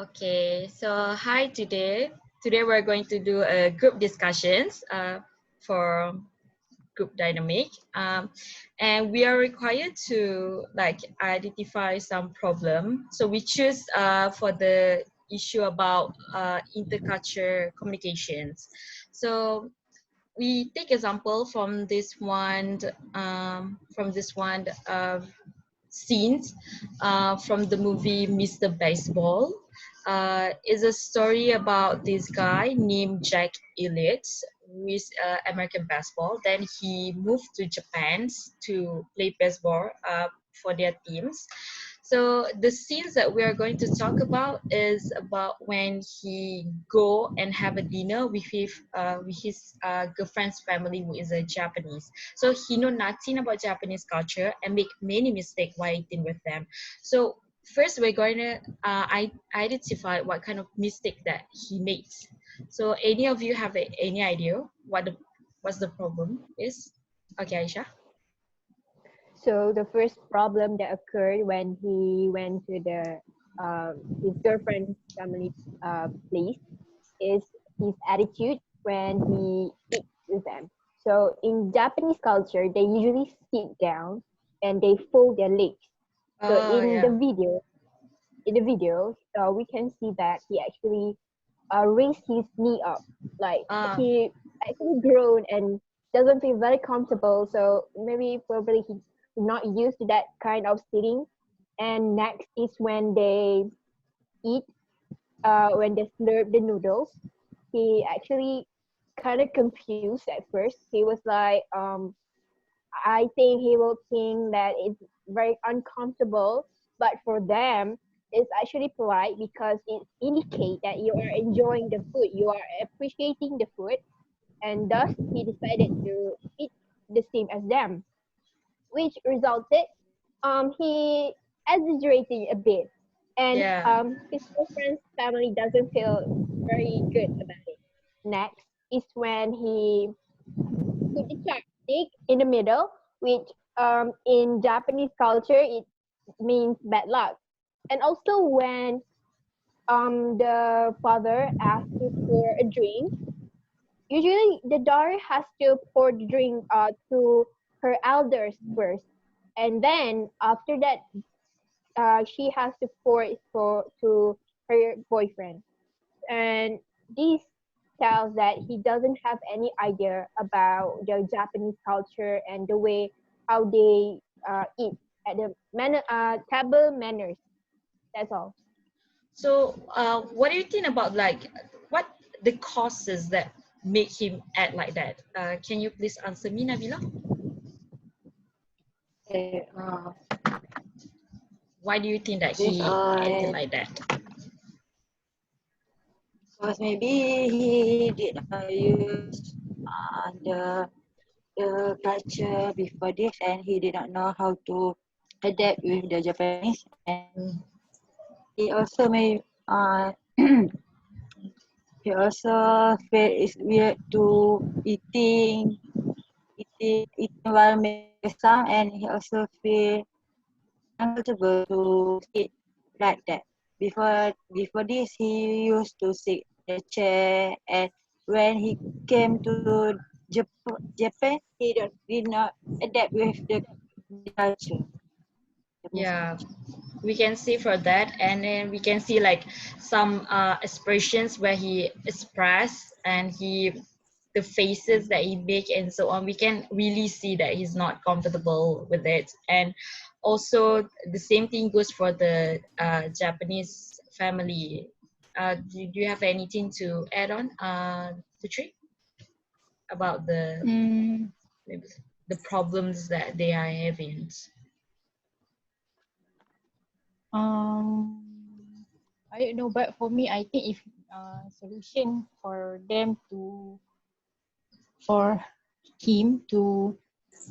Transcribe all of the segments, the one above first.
Okay, so hi today. Today we're going to do a group discussions for group dynamic, and we are required to like identify some problem. So we choose for the issue about intercultural communications. So we take example from this one scenes from the movie Mr. Baseball. Is a story about this guy named Jack Elliott with American baseball. Then he moved to Japan to play baseball for their teams. So the scenes that we are going to talk about is about when he go and have a dinner with his girlfriend's family who is a Japanese. So he know nothing about Japanese culture and make many mistakes while eating with them. So first we're going to identify what kind of mistake that he makes. So any of you have any idea what's the problem is? Okay, Aisha. So the first problem that occurred when he went to the his girlfriend's family place is his attitude when he eats with them. So in Japanese culture, they usually sit down and they fold their legs. So Oh yeah. in the video, we can see that he actually raised his knee up, like Ah. he actually grown and doesn't feel very comfortable. So maybe probably he's not used to that kind of sitting. And next is when they eat, when they slurp the noodles, he actually kind of confused at first. He was like, I think he will think that it's very uncomfortable, but for them, it's actually polite because it indicates that you are enjoying the food, you are appreciating the food, and thus he decided to eat the same as them, which resulted he exaggerating a bit, and Yeah. his girlfriend's family doesn't feel very good about it. Next is when he put the chopstick in the middle, which in Japanese culture it means bad luck. And also when the father asks you for a drink, usually the daughter has to pour the drink to her elders first, and then after that she has to pour it to her boyfriend. And this tells that he doesn't have any idea about the Japanese culture and the way how they eat at the table manners. That's all. So, what do you think about like what the causes that make him act like that? Can you please answer me, Nabila? Okay, Why do you think that this he acted like that? because maybe he did use the culture before this, and he did not know how to adapt with the Japanese, and he also may he also feel it's weird to eating while making sound, and he also feel uncomfortable to sit like that. Before this, he used to sit in the chair, and when he came to Japan, did not adapt with the culture, Japanese Yeah, culture. we can see for that, and then we can see like some expressions where he express and the faces that he make and so on. We can really see that he's not comfortable with it, and also the same thing goes for the Japanese family. Do you have anything to add on, Putri, about Mm, the problems that they are having? um, I don't know, but for me, I think if solution for him to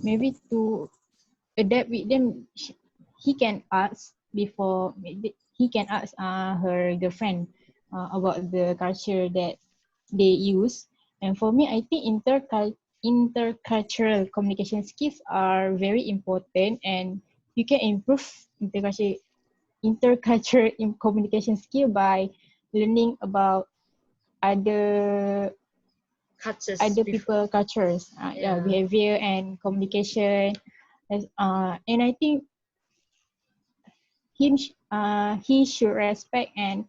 maybe to adapt with them, he can ask before he can ask her girlfriend about the culture that they use. And for me, I think intercultural communication skills are very important, and you can improve intercultural intercultural in communication skill by learning about other Cultures other before. people cultures, Yeah. behavior and communication. And I think he should respect and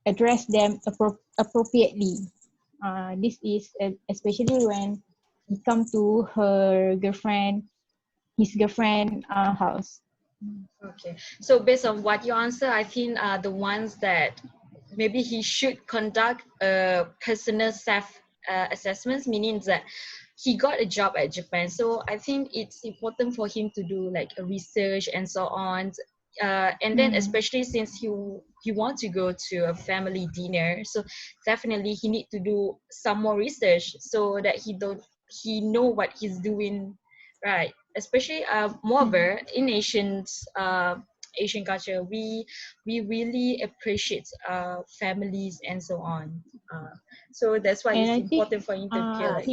address them appropriately. This is especially when he come to his girlfriend house. Okay. So based on what you answer, I think the ones that maybe he should conduct a personal self assessments, meaning that he got a job at Japan. So I think it's important for him to do like a research and so on. And then especially since he wants to go to a family dinner, so definitely he need to do some more research so that he know what he's doing, right? Especially moreover in Asian culture, we really appreciate families and so on. So that's why And it's I think important for him to feel like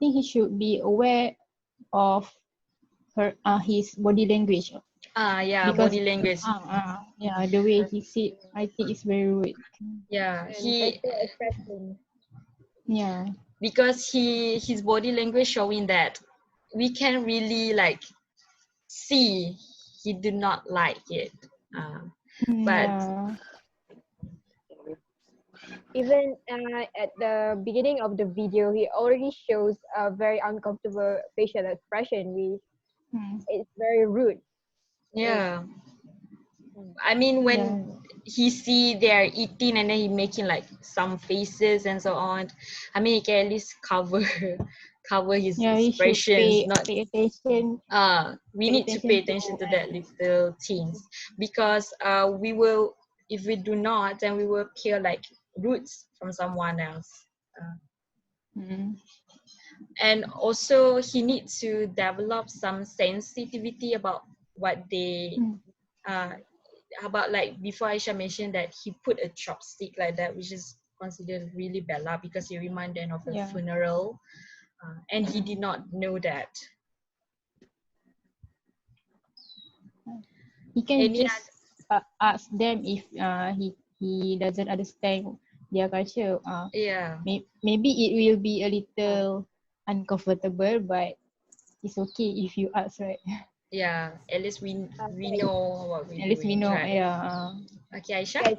he should be aware of his body language, yeah, because body language. the way he sit, I think it's very rude. Yeah, And facial expression. Yeah. because his body language showing that we can really like see he did not like it. But Yeah. Even at the beginning of the video, he already shows a very uncomfortable facial expression, which Mm. is very rude. yeah, I mean Yeah. when he see they're eating and then he making like some faces and so on, I mean he can at least cover his Yeah, he should expressions, not pay attention. we Pay need to pay attention attention to to that little things, because we will, if we do not, then we will appear like roots from someone else. mm, And also he needs to develop some sensitivity about what they mm, uh about, like before Aisha mentioned that he put a chopstick like that, which is considered really bad luck because it reminded of a yeah. funeral, and he did not know that. He can Any just ask them if he doesn't understand their culture. yeah, Maybe it will be a little uncomfortable, but it's okay if you ask, right? yeah, at least we Okay, know what we're At least we doing, know. right? Yeah. Okay, Aisha. guys,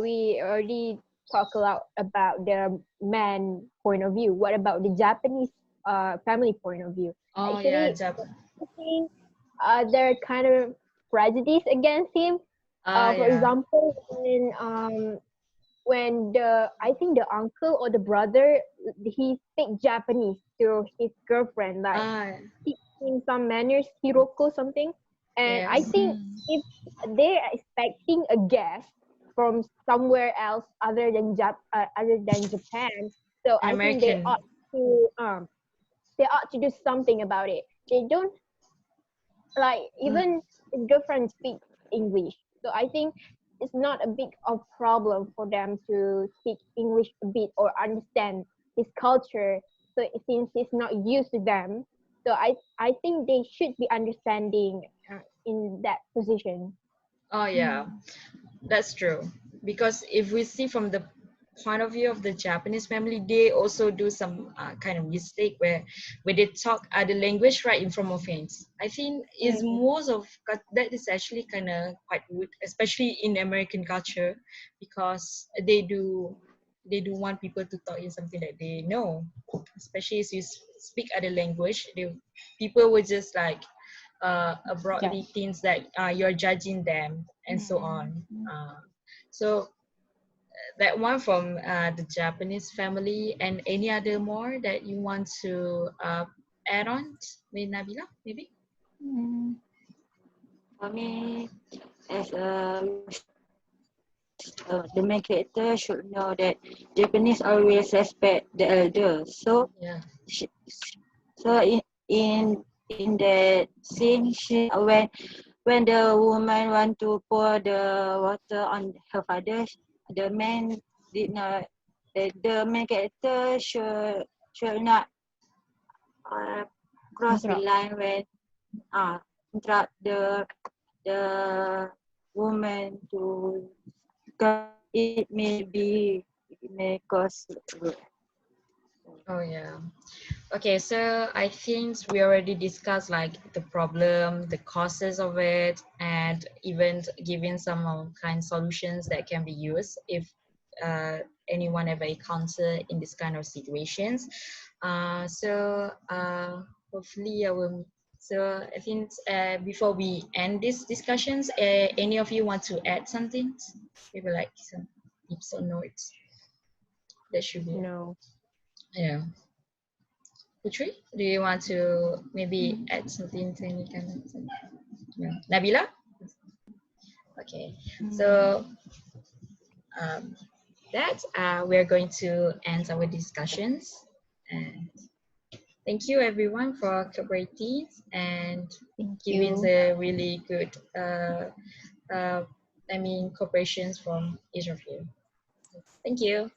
we already talk a lot about the man point of view. What about the Japanese family point of view? Oh yeah, Actually, I think there are kind of prejudice against him. For yeah, example, when the I think the uncle or the brother, he speak Japanese to his girlfriend, like ah teaching some manners, Hiroko something. And I yes, think if they're expecting a guest from somewhere else other than Japan, so an I think American. they ought to do something about it. They don't, like, even his girlfriend speaks English. So I think it's not a big of problem for them to speak English a bit or understand his culture. So since he's not used to them, so I think they should be understanding in that position. Oh yeah, that's true. Because if we see from the point of view of the Japanese family, they also do some kind of mistake where they talk other language right in front of him. I think is Mm. most of that is actually kind of quite good, especially in American culture, because they do want people to talk in something that they know, especially if you speak other language. People will just like abruptly Judge. thinks that you're judging them and so Mm. on. So that one from the Japanese family, and any other more that you want to add on with Nabila, maybe? Mm. For me, as the main character should know that Japanese always respect the elders. So, Yeah. she, so in that scene, when the woman want to pour the water on her father, the man did not. The main character should not uh, cross the Interrupt. line when interrupt the woman to, because it may cause. Oh yeah. Okay, so I think we already discussed like the problem, the causes of it, and even giving some kind solutions that can be used if uh, anyone ever encounter in this kind of situations. Hopefully I will. So I think before we end these discussions, any of you want to add something? Maybe like some tips or notes that should be. No. Yeah. Putri, do you want to maybe Mm. add something to any kind of thing? Yeah. Nabila? Okay. Mm. So um, that we're going to end our discussions. And thank you everyone for cooperating and Thank giving you. the really good cooperations from each of you. Thank you.